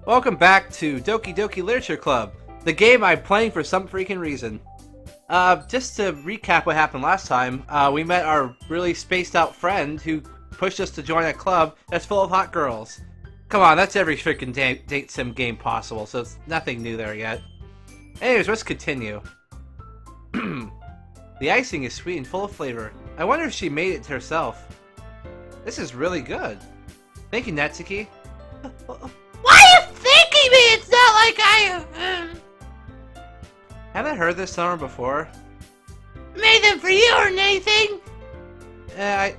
Welcome back to Doki Doki Literature Club, the game I'm playing for some freaking reason. Just to recap what happened last time, we met our really spaced out friend who pushed us to join a club that's full of hot girls. Come on, that's every freaking date sim game possible, so it's nothing new there yet. Anyways, let's continue. The icing is sweet and full of flavor. I wonder if she made it herself. This is really good. Thank you, Natsuki. Why are you thanking me? It's not like I Haven't I heard this summer before? made them for you or anything. I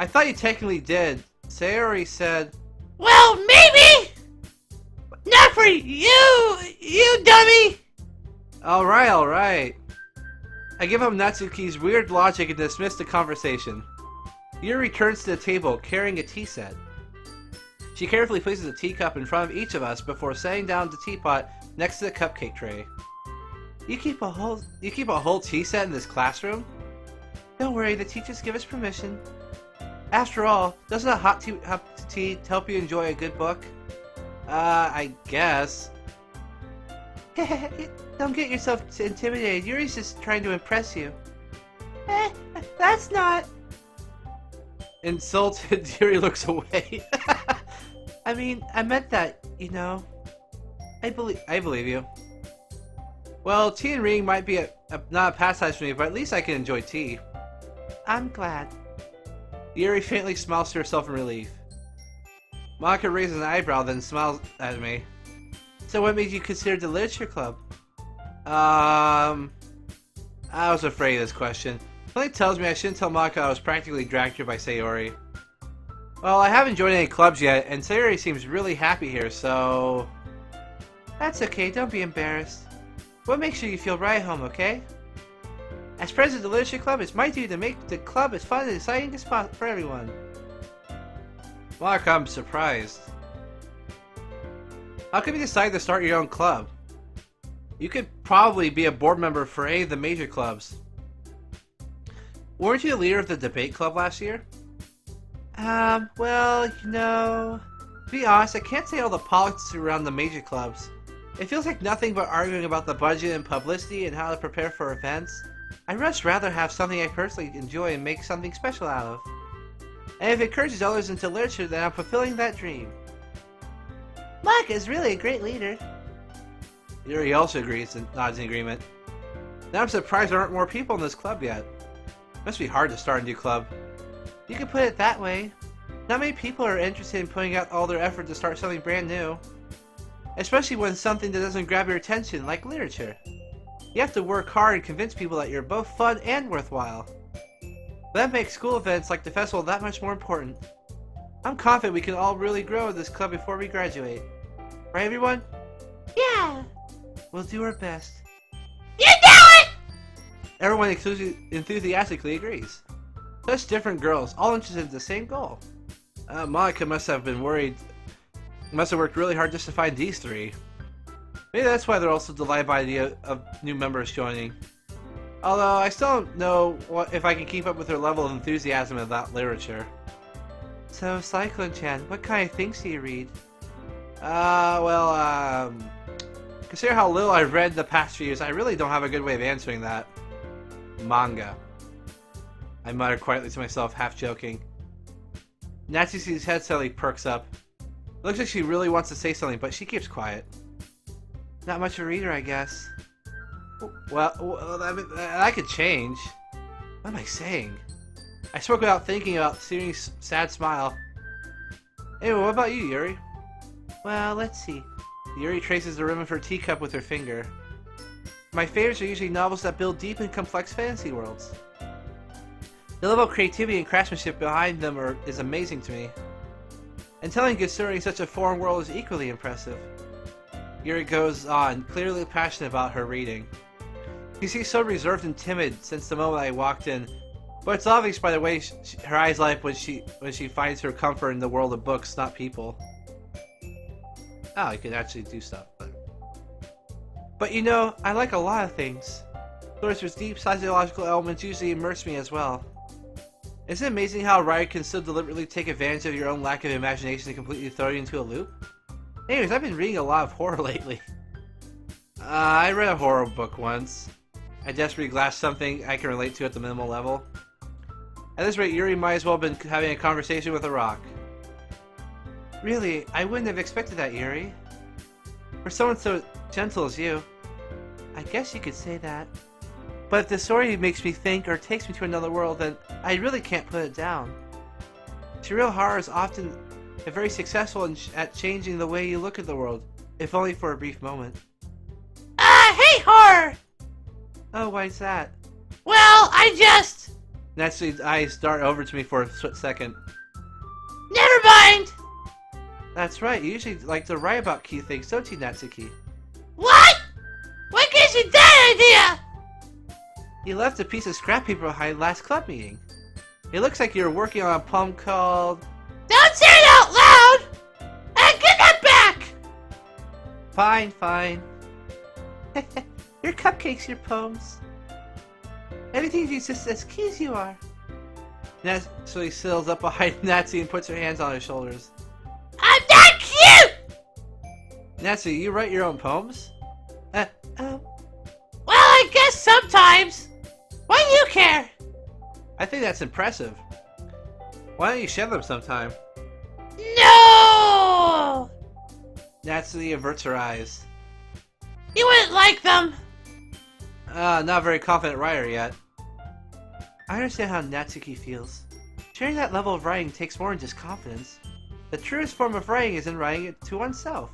thought you technically did. Sayori said... Well, maybe. But not for you dummy. Alright. I give up Natsuki's weird logic and dismiss the conversation. Yuri returns to the table, carrying a tea set. She carefully places a teacup in front of each of us before setting down the teapot next to the cupcake tray. You keep a whole tea set in this classroom? Don't worry, the teachers give us permission. After all, doesn't a hot tea help you enjoy a good book? I guess. Don't get yourself intimidated. Yuri's just trying to impress you. That's not... Insulted, Yuri looks away. I mean, I meant that, you know. I believe you. Well, tea and reading might be not a pastime for me, but at least I can enjoy tea. I'm glad. Yuri faintly smiles to herself in relief. Monika raises an eyebrow, then smiles at me. So what made you consider the literature club? I was afraid of this question. Something tells me I shouldn't tell Monika I was practically dragged here by Sayori. Well, I haven't joined any clubs yet, and Sayori seems really happy here, so... That's okay, don't be embarrassed. We'll make sure you feel right at home, okay? As president of the Literature Club, it's my duty to make the club as fun and exciting as possible for everyone. Monika, I'm surprised. How come you decided to start your own club? You could probably be a board member for any of the major clubs. Weren't you the leader of the debate club last year? Well, you know... To be honest, I can't say all the politics around the major clubs. It feels like nothing but arguing about the budget and publicity and how to prepare for events. I'd much rather have something I personally enjoy and make something special out of. And if it encourages others into literature, then I'm fulfilling that dream. Monika is really a great leader. Yuri also agrees and nods in agreement. Now I'm surprised there aren't more people in this club yet. Must be hard to start a new club. You could put it that way. Not many people are interested in putting out all their effort to start something brand new. Especially when it's something that doesn't grab your attention, like literature. You have to work hard and convince people that you're both fun and worthwhile. That makes school events like the festival that much more important. I'm confident we can all really grow in this club before we graduate. Right, everyone? Yeah. We'll do our best. You do it! Everyone enthusiastically agrees. Such different girls, all interested in the same goal. Monika must have worked really hard just to find these three. Maybe that's why they're also delighted by the idea of new members joining. Although, I still don't know if I can keep up with her level of enthusiasm about literature. So, Cyclone-chan, what kind of things do you read? Consider how little I've read the past few years, I really don't have a good way of answering that. Manga. I mutter quietly to myself, half joking. Natsuki's head suddenly perks up. It looks like she really wants to say something, but she keeps quiet. Not much of a reader, I guess. Well, I mean, that could change. What am I saying? I spoke without thinking about Siri's sad smile. Anyway, what about you, Yuri? Well, let's see. Yuri traces the rim of her teacup with her finger. My favorites are usually novels that build deep and complex fantasy worlds. The level of creativity and craftsmanship behind them is amazing to me. And telling good story in such a foreign world is equally impressive. Yuri goes on, clearly passionate about her reading. She seems so reserved and timid since the moment I walked in, but it's obvious by the way her eyes light up when she finds her comfort in the world of books, not people. Oh, you can actually do stuff. But you know, I like a lot of things. Stories with deep psychological elements usually immerse me as well. Isn't it amazing how a writer can still deliberately take advantage of your own lack of imagination and completely throw you into a loop? Anyways, I've been reading a lot of horror lately. I read a horror book once. I desperately glassed something I can relate to at the minimal level. At this rate, Yuri might as well have been having a conversation with a rock. Really, I wouldn't have expected that, Yuri. For someone so gentle as you. I guess you could say that. But if the story makes me think or takes me to another world, then I really can't put it down. Surreal horror is often very successful at changing the way you look at the world, if only for a brief moment. I hate horror! Oh, why's that? Well, I just... Natsuki's eyes dart over to me for a split second. Never mind! That's right, you usually like to write about key things, don't you, Natsuki? What? What gives you that idea? You left a piece of scrap paper behind last club meeting. It looks like you're working on a poem called... Don't say it out loud! And get that back! Fine, fine. Your cupcakes, your poems. Everything is just as key as you are. Natsui settles up behind Natsuki and puts her hands on his shoulders. I'm that cute! Natsuki, you write your own poems? Well, I guess sometimes. Why do you care? I think that's impressive. Why don't you share them sometime? No! Natsuki averts her eyes. You wouldn't like them. Not a very confident writer yet. I understand how Natsuki feels. Sharing that level of writing takes more than just confidence. The truest form of writing is in writing it to oneself.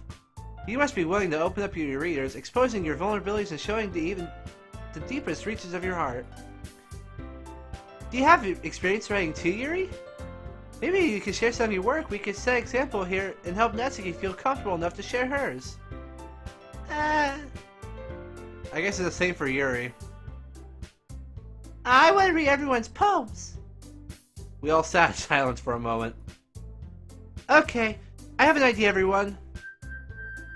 You must be willing to open up your readers, exposing your vulnerabilities and showing the deepest reaches of your heart. Do you have experience writing too, Yuri? Maybe you could share some of your work. We could set an example here and help Natsuki feel comfortable enough to share hers. I guess it's the same for Yuri. I want to read everyone's poems. We all sat in silence for a moment. Okay, I have an idea, everyone.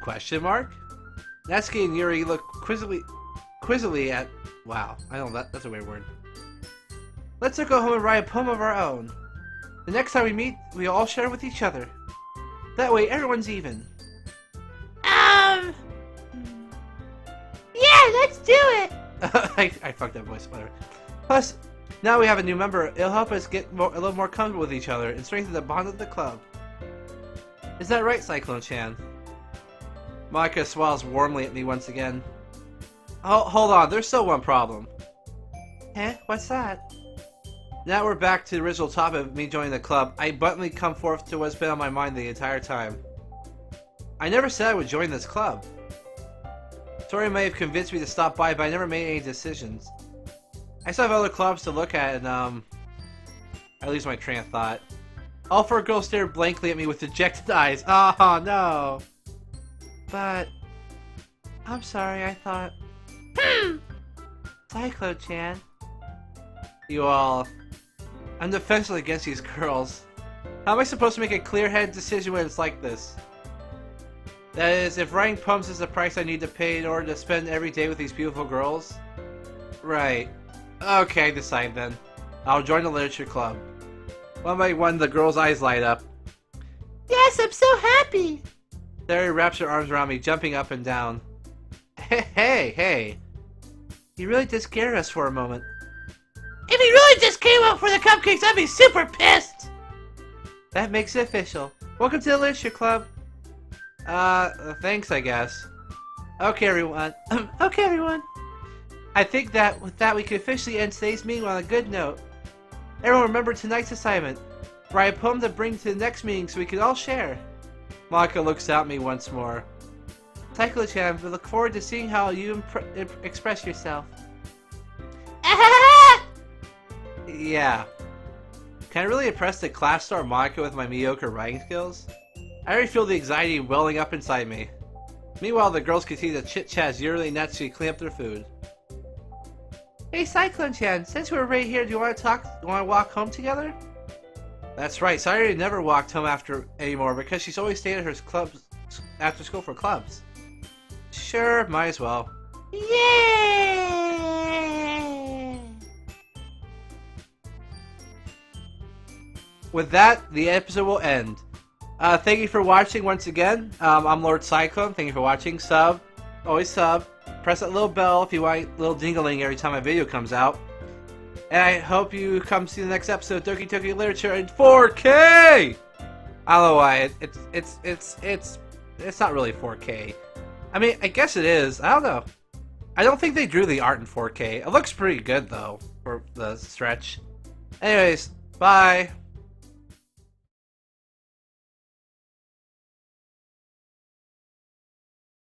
Question mark? Natsuki and Yuri look quizzically at... Wow, I know that's a weird word. Let's go home and write a poem of our own. The next time we meet, we all share with each other. That way, everyone's even. Yeah, let's do it! I fucked that voice, whatever. Plus, now we have a new member. It'll help us get a little more comfortable with each other and strengthen the bond of the club. Is that right, Cyclone-chan? Monika smiles warmly at me once again. Oh, hold on, there's still one problem. Eh? What's that? Now we're back to the original topic of me joining the club. I bluntly come forth to what's been on my mind the entire time. I never said I would join this club. Tori may have convinced me to stop by, but I never made any decisions. I still have other clubs to look at, and I lose my train of thought. All four girls stared blankly at me with dejected eyes. Oh no! But... I'm sorry, I thought... Cyclone-chan. You all... I'm defenseless against these girls. How am I supposed to make a clear-headed decision when it's like this? That is, if writing poems is the price I need to pay in order to spend every day with these beautiful girls? Right. Okay, decide then. I'll join the literature club. One by one, the girl's eyes light up. Yes, I'm so happy! Sarah wraps her arms around me, jumping up and down. Hey! You really did scare us for a moment. If he really just came up for the cupcakes, I'd be super pissed! That makes it official. Welcome to the literature club. Thanks, I guess. Okay, everyone. I think that with that we can officially end today's meeting on a good note. Everyone remember tonight's assignment. Write a poem to bring to the next meeting so we can all share. Monika looks at me once more. Cyclone-chan, we look forward to seeing how you express yourself. Yeah. Can I really impress the class star Monika with my mediocre writing skills? I already feel the anxiety welling up inside me. Meanwhile, the girls continue to chit-chat as Yuri and Natsuki clean up their food. Hey Cyclone-chan, since we're right here, do you want to walk home together? That's right, Sayuri never walked home anymore because she's always stayed at her clubs after school for clubs. Sure, might as well. Yay! With that, the episode will end. Thank you for watching once again. I'm Lord Cyclone. Thank you for watching. Sub. Always sub. Press that little bell if you want a little dingling every time a video comes out. And I hope you come see the next episode of Doki Doki Literature in 4K! I don't know why. It's not really 4K. I mean, I guess it is. I don't know. I don't think they drew the art in 4K. It looks pretty good, though, for the stretch. Anyways, bye.